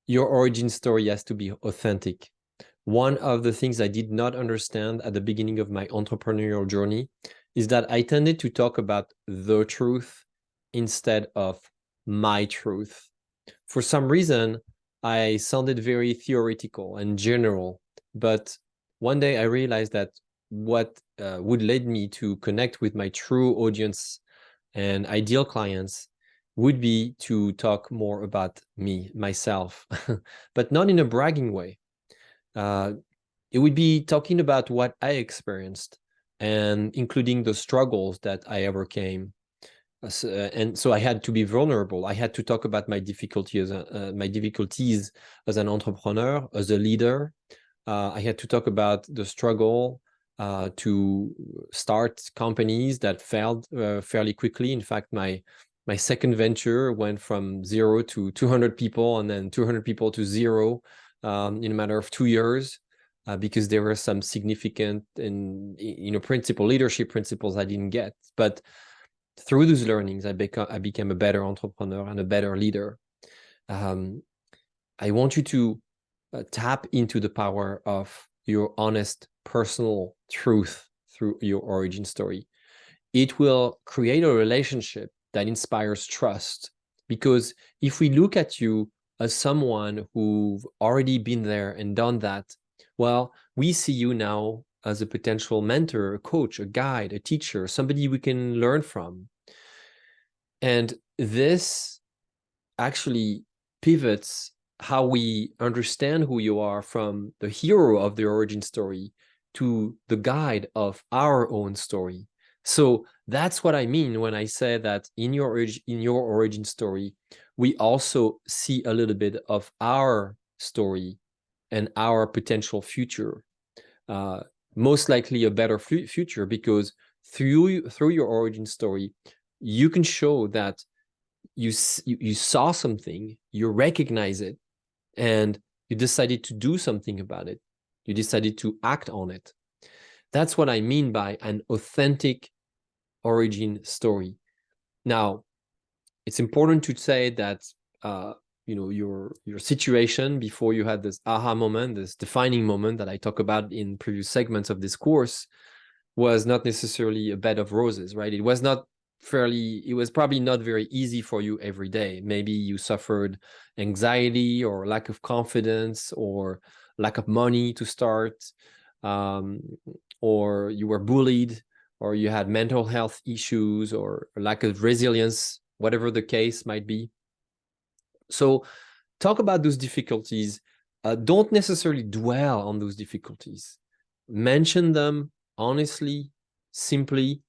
Your origin story has to be authentic. One of the things I did not understand at the beginning of my entrepreneurial journey is that I tended to talk about the truth instead of my truth. For some reason, I sounded very theoretical and general, but one day I realized that what would lead me to connect with my true audience and ideal clients would be to talk more about me, myself, but not in a bragging way. Uh, it would be talking about what I experienced and including the struggles that I overcame. And so I had to be vulnerable. I had to talk about my difficulties as an entrepreneur, as a leader. I had to talk about the struggle to start companies that failed fairly quickly. In fact, my second venture went from 0 to 200 people and then 200 people to 0 in a matter of 2 years. Because there were some significant and leadership principles I didn't get. But through those learnings, I became a better entrepreneur and a better leader. I want you to tap into the power of your honest personal truth through your origin story. It will create a relationship that inspires trust, because if we look at you as someone who've already been there and done that, well, we see you now as a potential mentor, a coach, a guide, a teacher, somebody we can learn from. And this actually pivots how we understand who you are from the hero of the origin story to the guide of our own story. So that's what I mean when I say that in your origin story, we also see a little bit of our story and our potential future. Most likely a better future, because through your origin story, you can show that you saw something, you recognize it, and you decided to do something about it. You decided to act on it. That's what I mean by an authentic origin story. Now, it's important to say that your situation before you had this aha moment, this defining moment that I talk about in previous segments of this course, was not necessarily a bed of roses, right? It was probably not very easy for you every day. Maybe you suffered anxiety or lack of confidence or lack of money to start, or you were bullied, or you had mental health issues or lack of resilience, whatever the case might be. So talk about those difficulties. Don't necessarily dwell on those difficulties. Mention them honestly, simply.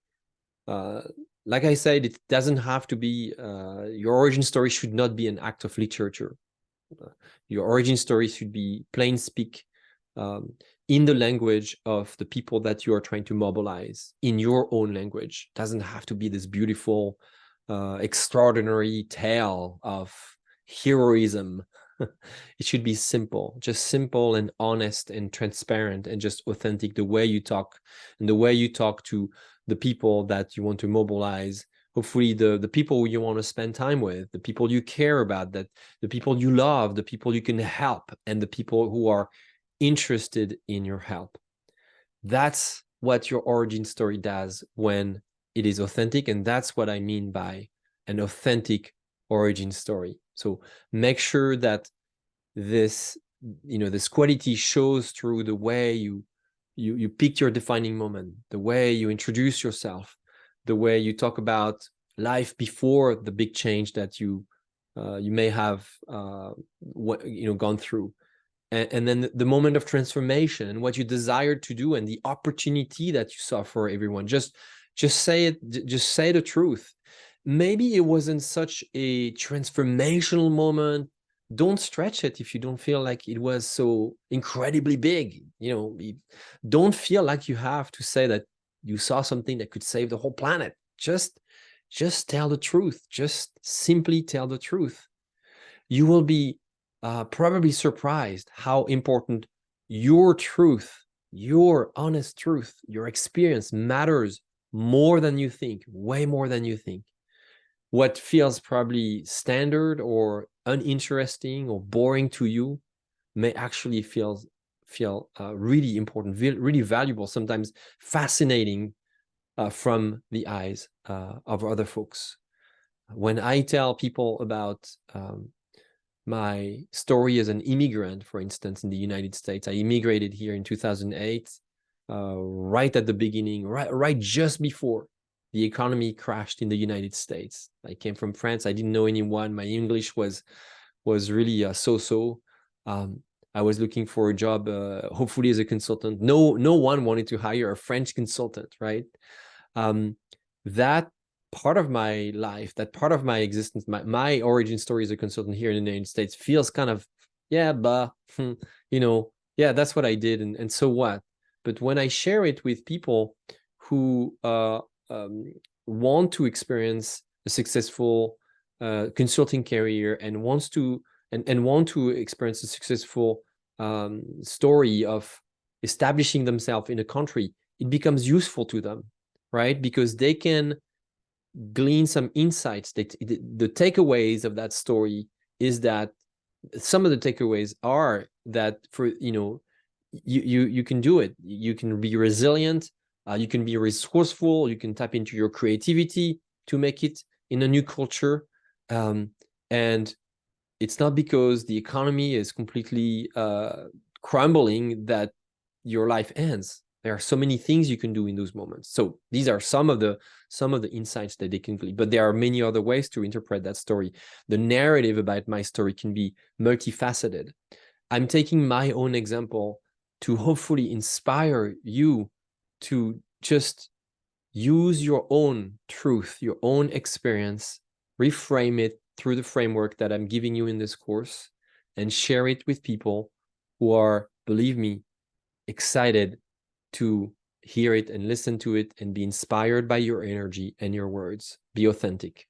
Like I said, it doesn't have to be, your origin story should not be an act of literature. Your origin story should be plain speak, in the language of the people that you are trying to mobilize, in your own language. It doesn't have to be this beautiful, extraordinary tale of heroism. It should be simple, just simple and honest and transparent and just authentic, the way you talk and the way you talk to the people that you want to mobilize. Hopefully the people you want to spend time with, the people you care about, that the people you love, the people you can help, and the people who are interested in your help. That's what your origin story does when it is authentic. And that's what I mean by an authentic origin story. So make sure that this quality shows through the way you pick your defining moment, the way you introduce yourself, the way you talk about life before the big change that you may have gone through, and then the moment of transformation and what you desired to do and the opportunity that you saw for everyone. Just say it. Just say the truth. Maybe it wasn't such a transformational moment. Don't stretch it if you don't feel like it was so incredibly big. Don't feel like you have to say that you saw something that could save the whole planet. Just tell the truth. Just simply tell the truth. You will be probably surprised how important your truth, your honest truth, your experience matters more than you think, way more than you think. what feels probably standard or uninteresting or boring to you may actually feel really important, really valuable, sometimes fascinating from the eyes of other folks. When I tell people about my story as an immigrant, for instance, in the United States, I immigrated here in 2008, right at the beginning, right just before the economy crashed in the United States. I came from France. I didn't know anyone. My English was really so-so. I was looking for a job, hopefully as a consultant. No one wanted to hire a French consultant, right? That part of my life, that part of my existence, my origin story as a consultant here in the United States feels kind of, yeah, but, yeah, that's what I did. And so what? But when I share it with people who want to experience a successful consulting career and want to experience a successful story of establishing themselves in a country, it becomes useful to them, right? Because they can glean some insights. The takeaways of that story is that some of the takeaways are that you can do it. You can be resilient. You can be resourceful. You can tap into your creativity to make it in a new culture. And it's not because the economy is completely crumbling that your life ends. There are so many things you can do in those moments. So these are some of the insights that they can glean, but there are many other ways to interpret that story. The narrative about my story can be multifaceted. I'm taking my own example to hopefully inspire you to just use your own truth, your own experience, reframe it through the framework that I'm giving you in this course, and share it with people who are, believe me, excited to hear it and listen to it and be inspired by your energy and your words. Be authentic.